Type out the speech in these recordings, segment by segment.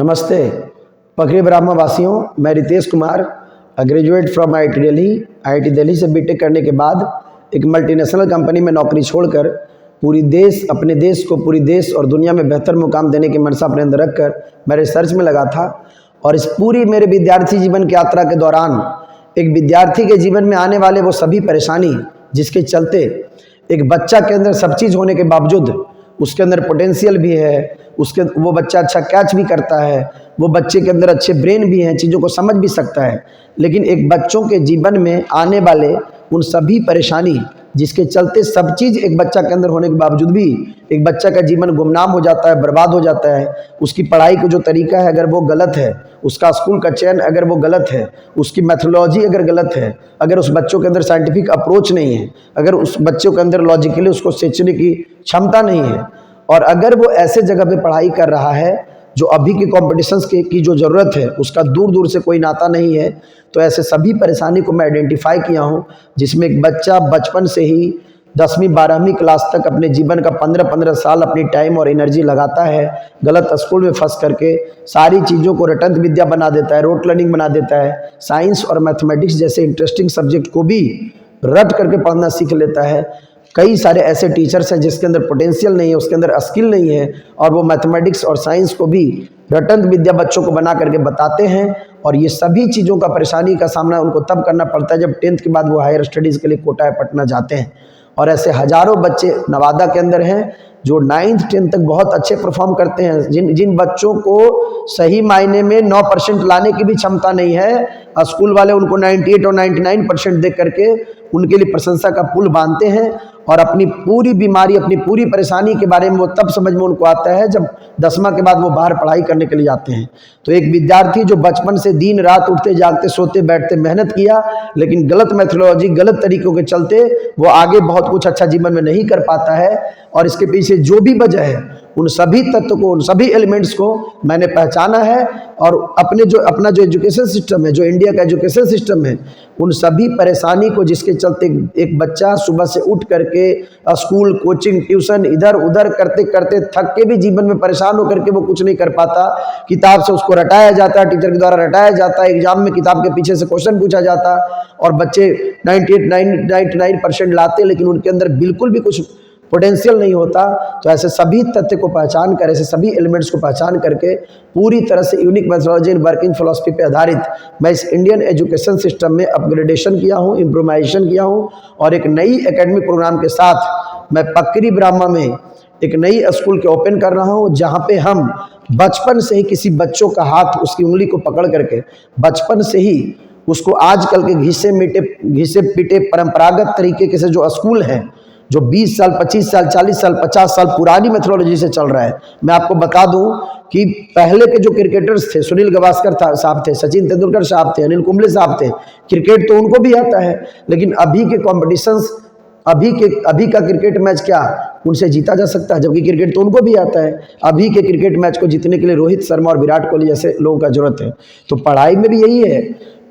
नमस्ते पकड़ी ब्राह्मण वासियों, मैं Ritesh Kumar, graduate from IIT Delhi से बीटेक करने के बाद एक मल्टीनेशनल कंपनी में नौकरी छोड़कर अपने देश को पूरी देश और दुनिया में बेहतर मुकाम देने की मनसा अपने अंदर रखकर मैं रिसर्च में लगा था। और इस पूरी मेरे विद्यार्थी जीवन की यात्रा के दौरान एक विद्यार्थी के जीवन में आने वाले वो सभी परेशानी जिसके चलते एक बच्चा के अंदर सब चीज़ होने के बावजूद उसके अंदर पोटेंशियल भी है, वो बच्चा अच्छा कैच भी करता है, वो बच्चे के अंदर अच्छे ब्रेन भी हैं, चीज़ों को समझ भी सकता है, लेकिन एक बच्चों के जीवन में आने वाले उन सभी परेशानी जिसके चलते सब चीज़ एक बच्चा के अंदर होने के बावजूद भी एक बच्चा का जीवन गुमनाम हो जाता है, बर्बाद हो जाता है। उसकी पढ़ाई का जो तरीका है अगर वो गलत है, उसका स्कूल का चयन अगर वो गलत है, उसकी मैथोलॉजी अगर गलत है, अगर उस बच्चों के अंदर साइंटिफिक अप्रोच नहीं है, अगर उस बच्चों के अंदर लॉजिकली उसको सोचने की क्षमता नहीं है, और अगर वो ऐसे जगह पे पढ़ाई कर रहा है जो अभी के कॉम्पिटिशन्स की जो ज़रूरत है उसका दूर दूर से कोई नाता नहीं है, तो ऐसे सभी परेशानी को मैं आइडेंटिफाई किया हूँ, जिसमें एक बच्चा बचपन से ही 10वीं 12वीं क्लास तक अपने जीवन का 15-15 साल अपनी टाइम और एनर्जी लगाता है, गलत स्कूल में फंस करके सारी चीज़ों को रटंत विद्या बना देता है, रोट लर्निंग बना देता है, साइंस और मैथमेटिक्स जैसे इंटरेस्टिंग सब्जेक्ट को भी रट करके पढ़ना सीख लेता है। कई सारे ऐसे टीचर्स हैं जिसके अंदर पोटेंशियल नहीं है, उसके अंदर स्किल नहीं है, और वो मैथमेटिक्स और साइंस को भी रटंत विद्या बच्चों को बना करके बताते हैं। और ये सभी चीज़ों का परेशानी का सामना उनको तब करना पड़ता है जब 10th के बाद वो हायर स्टडीज़ के लिए कोटा या पटना जाते हैं। और ऐसे हज़ारों बच्चे नवादा के अंदर हैं जो 9th 10th तक बहुत अच्छे परफॉर्म करते हैं। जिन बच्चों को सही मायने में 9% लाने की भी क्षमता नहीं है, स्कूल वाले उनको 98 और 99% दे करके उनके लिए प्रशंसा का पुल बांधते हैं। और अपनी पूरी बीमारी, अपनी पूरी परेशानी के बारे में वो तब समझ में उनको आता है जब 10वां के बाद वो बाहर पढ़ाई करने के लिए जाते हैं। तो एक विद्यार्थी जो बचपन से दिन रात उठते जागते सोते बैठते मेहनत किया, लेकिन गलत मैथोलॉजी गलत तरीकों के चलते वो आगे बहुत कुछ अच्छा जीवन में नहीं कर पाता है। और इसके पीछे जो भी वजह है उन सभी तत्व को, उन सभी एलिमेंट्स को मैंने पहचाना है। और अपना जो एजुकेशन सिस्टम है, जो इंडिया का एजुकेशन सिस्टम है, उन सभी परेशानी को जिसके चलते एक बच्चा सुबह से उठ करके स्कूल, कोचिंग, ट्यूशन इधर उधर करते करते थक के भी जीवन में परेशान होकर के वो कुछ नहीं कर पाता। किताब से उसको रटाया जाता है, टीचर के द्वारा रटाया जाता है, एग्जाम में किताब के पीछे से क्वेश्चन पूछा जाता, और बच्चे 99% लाते, लेकिन उनके अंदर बिल्कुल भी कुछ पोटेंशियल नहीं होता। तो ऐसे सभी तथ्य को पहचान कर, ऐसे सभी एलिमेंट्स को पहचान करके पूरी तरह से unique methodology and working philosophy पे आधारित मैं इस इंडियन एजुकेशन सिस्टम में अपग्रेडेशन किया हूँ, इम्प्रोवाइजेशन किया हूँ, और एक नई एकेडमिक प्रोग्राम के साथ मैं पकड़ी ब्राह्मण में एक नई स्कूल के ओपन कर रहा हूँ, जहाँ पे हम बचपन से ही किसी बच्चों का हाथ, उसकी उंगली को पकड़ करके बचपन से ही उसको आजकल के घिसे पीटे परंपरागत तरीके से जो स्कूल है, जो 20 साल 25 साल 40 साल 50 साल पुरानी मेथोडोलॉजी से चल रहा है। मैं आपको बता दूं कि पहले के जो क्रिकेटर्स थे, सुनील गावस्कर साहब थे, सचिन तेंदुलकर साहब थे, अनिल कुंबले साहब थे, क्रिकेट तो उनको भी आता है, लेकिन अभी के कॉम्पिटिशन्स, अभी का क्रिकेट मैच क्या उनसे जीता जा सकता है? जबकि क्रिकेट तो उनको भी आता है। अभी के क्रिकेट मैच को जीतने के लिए रोहित शर्मा और विराट कोहली जैसे लोगों का जरूरत है। तो पढ़ाई में भी यही है।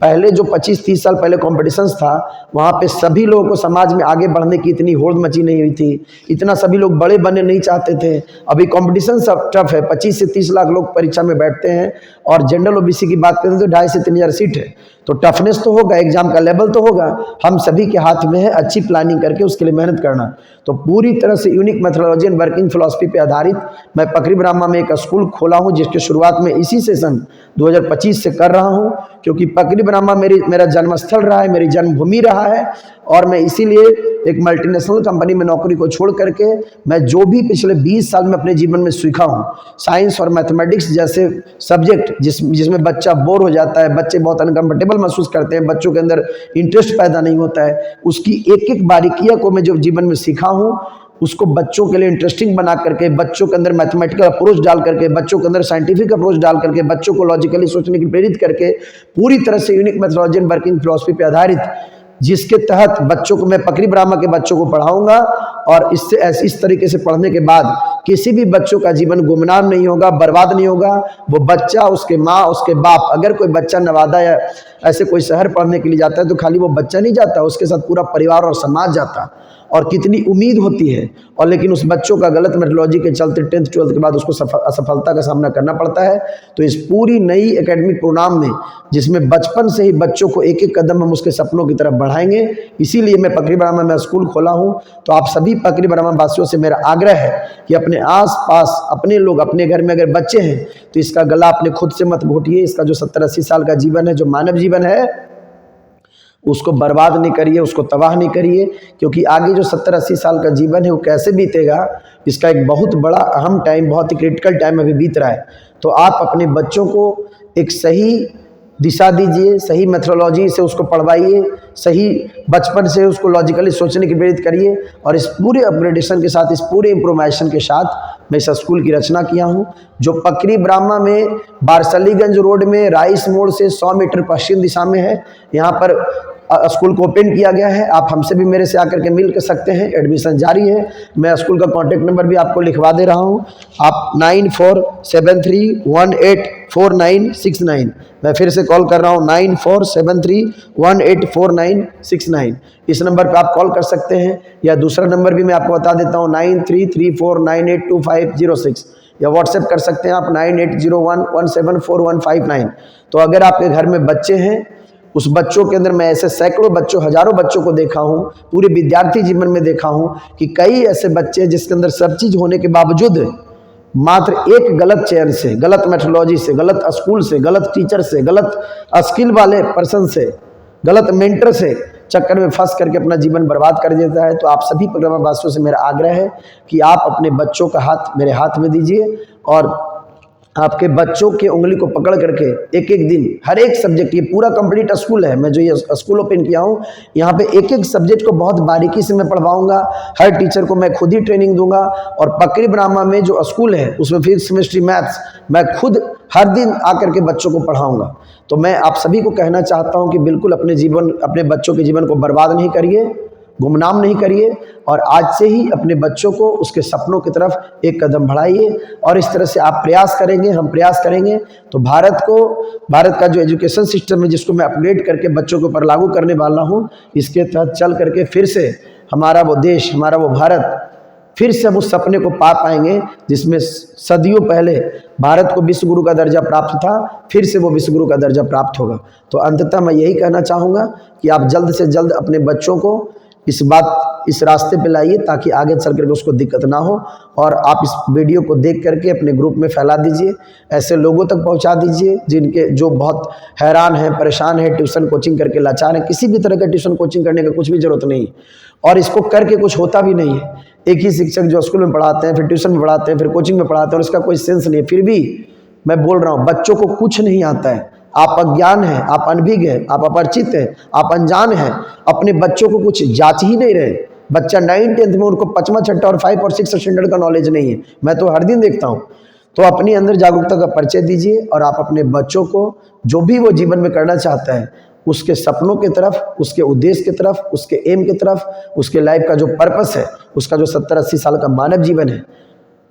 पहले जो 25-30 साल पहले कॉम्पिटिशन्स था, वहाँ पे सभी लोगों को समाज में आगे बढ़ने की इतनी होड़ मची नहीं हुई थी, इतना सभी लोग बड़े बनने नहीं चाहते थे। अभी कॉम्पिटिशन सब टफ है, 25 से 30 लाख लोग परीक्षा में बैठते हैं, और जनरल ओबीसी की बात करें तो 2.5 से 3 हज़ार सीट है। तो टफनेस तो होगा, एग्जाम का लेवल तो होगा, हम सभी के हाथ में है अच्छी प्लानिंग करके उसके लिए मेहनत करना। तो पूरी तरह से unique methodology and working philosophy पे आधारित मैं पकड़ी ब्राह्मण में एक स्कूल खोला हूँ, जिसकी शुरुआत में इसी सेशन 2025 से कर रहा हूँ, क्योंकि पकड़ी ब्राह्मण मेरा जन्मस्थल रहा है, मेरी जन्मभूमि रहा है। और मैं इसीलिए एक मल्टीनेशनल कंपनी में नौकरी को छोड़ करके मैं जो भी पिछले 20 साल में अपने जीवन में सीखा हूँ, साइंस और मैथमेटिक्स जैसे सब्जेक्ट जिसमें बच्चा बोर हो जाता है, बच्चे बहुत अनकंफर्टेबल महसूस करते हैं, बच्चों के अंदर इंटरेस्ट पैदा नहीं होता है, उसकी एक एक बारीकियाँ को मैं जो जीवन में सीखा हूँ उसको बच्चों के लिए इंटरेस्टिंग बना करके, बच्चों के अंदर मैथमेटिकल अप्रोच डाल करके, बच्चों के अंदर साइंटिफिक अप्रोच डाल करके, बच्चों को लॉजिकली सोचने की प्रेरित करके, पूरी तरह से unique methodology and working philosophy पे आधारित, जिसके तहत बच्चों को, मैं पकड़ी ब्राह्मण के बच्चों को पढ़ाऊंगा। और इस तरीके से पढ़ने के बाद किसी भी बच्चों का जीवन गुमनाम नहीं होगा, बर्बाद नहीं होगा। वो बच्चा, उसके माँ, उसके बाप, अगर कोई बच्चा नवादा या ऐसे कोई शहर पढ़ने के लिए जाता है तो खाली वो बच्चा नहीं जाता, उसके साथ पूरा परिवार और समाज जाता। और कितनी उम्मीद होती है, और लेकिन उस बच्चों का गलत मेथोडोलॉजी के चलते 10th 12th के बाद उसको असफलता का सामना करना पड़ता है। तो इस पूरी नई एकेडमिक प्रोग्राम में, जिसमें बचपन से ही बच्चों को एक एक कदम हम उसके सपनों की तरफ बढ़ाएंगे, इसीलिए मैं पकड़ी ब्राह्मण में स्कूल खोला हूँ। तो आप सभी पकड़ी ब्राह्मण वासियों से मेरा आग्रह है कि अपने आस पास अपने लोग, अपने घर में अगर बच्चे हैं तो इसका गला अपने खुद से मत घोटिए। इसका जो 70-80 साल का जीवन है, जो मानव जीवन है, उसको बर्बाद नहीं करिए, उसको तबाह नहीं करिए, क्योंकि आगे जो 70-80 साल का जीवन है वो कैसे बीतेगा, इसका एक बहुत बड़ा अहम टाइम, बहुत ही क्रिटिकल टाइम अभी बीत रहा है। तो आप अपने बच्चों को एक सही दिशा दीजिए, सही मेथोडोलॉजी से उसको पढ़वाइए, सही बचपन से उसको लॉजिकली सोचने की प्रेरित करिए। और इस पूरे अपग्रेडेशन के साथ, इस पूरे इम्प्रोवाइजेशन के साथ मैं इस स्कूल की रचना किया हूँ, जो पकड़ी ब्राह्मा में बारसलीगंज रोड में राइस मोड़ से 100 मीटर पश्चिम दिशा में है। यहाँ पर स्कूल को ओपन किया गया है। आप हमसे भी मेरे से आकर के मिल सकते हैं, एडमिशन जारी है। मैं स्कूल का कॉन्टैक्ट नंबर भी आपको लिखवा दे रहा हूँ। आप 9473184969, मैं फिर से कॉल कर रहा हूँ, 9473184969, इस नंबर पे आप कॉल कर सकते हैं। या दूसरा नंबर भी मैं आपको बता देता हूँ, 9334982506, या व्हाट्सएप कर सकते हैं आप 9801174159। तो अगर आपके घर में बच्चे हैं, उस बच्चों के अंदर, मैं ऐसे सैकड़ों बच्चों, हजारों बच्चों को देखा हूँ, पूरे विद्यार्थी जीवन में देखा हूँ कि कई ऐसे बच्चे जिसके अंदर सब चीज़ होने के बावजूद मात्र एक गलत चयन से, गलत मेथोडोलॉजी से, गलत स्कूल से, गलत टीचर से, गलत स्किल वाले पर्सन से, गलत मेंटर से चक्कर में फंस करके अपना जीवन बर्बाद कर देता है। तो आप सभी परिवारवासियों से मेरा आग्रह है कि आप अपने बच्चों का हाथ मेरे हाथ में दीजिए, और आपके बच्चों के उंगली को पकड़ करके एक एक दिन हर एक सब्जेक्ट, ये पूरा कंप्लीट स्कूल है, मैं जो ये स्कूल ओपन किया हूँ, यहाँ पे एक एक सब्जेक्ट को बहुत बारीकी से मैं पढ़वाऊंगा। हर टीचर को मैं खुद ही ट्रेनिंग दूंगा। और पकड़ी ब्राह्मा में जो स्कूल है उसमें फिजिक्स, केमिस्ट्री, मैथ्स मैं खुद हर दिन आकर के बच्चों को पढ़ाऊंगा। तो मैं आप सभी को कहना चाहता हूँ कि बिल्कुल अपने बच्चों के जीवन को बर्बाद नहीं करिए, गुमनाम नहीं करिए, और आज से ही अपने बच्चों को उसके सपनों की तरफ एक कदम बढ़ाइए। और इस तरह से आप प्रयास करेंगे, हम प्रयास करेंगे, तो भारत का जो एजुकेशन सिस्टम है, जिसको मैं अपग्रेड करके बच्चों के ऊपर लागू करने वाला हूँ, इसके तहत चल करके फिर से हमारा वो देश, हमारा वो भारत, फिर से हम उस सपने को पा पाएंगे जिसमें सदियों पहले भारत को विश्व गुरु का दर्जा प्राप्त था, फिर से वो विश्व गुरु का दर्जा प्राप्त होगा। तो अंततः मैं यही कहना चाहूँगा कि आप जल्द से जल्द अपने बच्चों को इस रास्ते पे लाइए, ताकि आगे चल करके उसको दिक्कत ना हो। और आप इस वीडियो को देख करके अपने ग्रुप में फैला दीजिए, ऐसे लोगों तक पहुंचा दीजिए जो बहुत हैरान हैं, परेशान हैं, ट्यूशन कोचिंग करके लाचार हैं। किसी भी तरह का ट्यूशन कोचिंग करने का कुछ भी जरूरत नहीं, और इसको करके कुछ होता भी नहीं है। एक ही शिक्षक जो स्कूल में पढ़ाते हैं, फिर ट्यूशन में पढ़ाते हैं, फिर कोचिंग में पढ़ाते हैं, और इसका कोई सेंस नहीं है। फिर भी मैं बोल रहा हूँ, बच्चों को कुछ नहीं आता है। आप अज्ञान हैं, आप अनभिज्ञ हैं, आप अपरिचित हैं, आप अनजान हैं, अपने बच्चों को कुछ जांच ही नहीं रहे। बच्चा 9th 10th में उनको 5वां 6ठा और 5 और 6 स्टैंडर्ड का नॉलेज नहीं है, मैं तो हर दिन देखता हूँ। तो अपने अंदर जागरूकता का परिचय दीजिए, और आप अपने बच्चों को जो भी वो जीवन में करना चाहता है, उसके सपनों की तरफ, उसके उद्देश्य की तरफ, उसके एम की तरफ, उसके लाइफ का जो पर्पस है, उसका जो 70-80 साल का मानव जीवन है,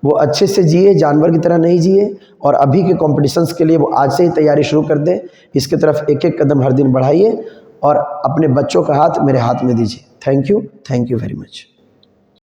वो अच्छे से जिए, जानवर की तरह नहीं जिए। और अभी के कॉम्पिटिशन्स के लिए वो आज से ही तैयारी शुरू कर दे। इसके तरफ एक एक कदम हर दिन बढ़ाइए, और अपने बच्चों का हाथ मेरे हाथ में दीजिए। Thank you very much.